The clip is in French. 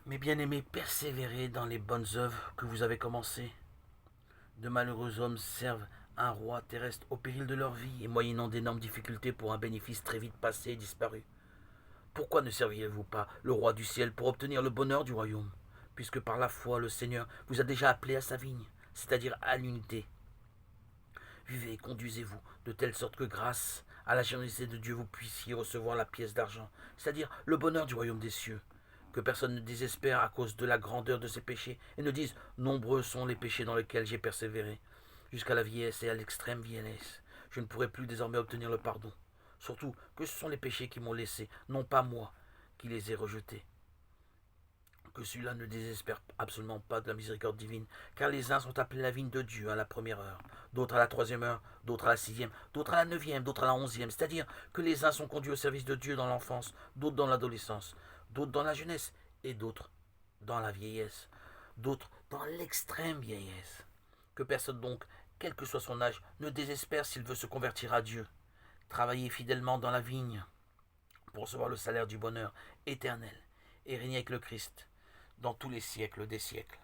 Mes bien-aimés, persévérez dans les bonnes œuvres que vous avez commencées. De malheureux hommes servent un roi terrestre au péril de leur vie et moyennant d'énormes difficultés pour un bénéfice très vite passé et disparu. Pourquoi ne serviriez-vous pas le roi du ciel pour obtenir le bonheur du royaume, puisque par la foi le Seigneur vous a déjà appelé à sa vigne, c'est-à-dire à l'unité. Vivez et conduisez-vous de telle sorte que grâce à la générosité de Dieu vous puissiez recevoir la pièce d'argent, c'est-à-dire le bonheur du royaume des cieux. Que personne ne désespère à cause de la grandeur de ses péchés et ne dise nombreux sont les péchés dans lesquels j'ai persévéré, jusqu'à la vieillesse et à l'extrême vieillesse. Je ne pourrai plus désormais obtenir le pardon. Surtout que ce sont les péchés qui m'ont laissé, non pas moi qui les ai rejetés. Que celui-là ne désespère absolument pas de la miséricorde divine, car les uns sont appelés la vigne de Dieu à la première heure, d'autres à la troisième heure, d'autres à la sixième, d'autres à la neuvième, d'autres à la onzième, c'est-à-dire que les uns sont conduits au service de Dieu dans l'enfance, d'autres dans l'adolescence, d'autres dans la jeunesse, et d'autres dans la vieillesse, d'autres dans l'extrême vieillesse. Que personne donc, quel que soit son âge, ne désespère s'il veut se convertir à Dieu. Travailler fidèlement dans la vigne pour recevoir le salaire du bonheur éternel et régner avec le Christ dans tous les siècles des siècles.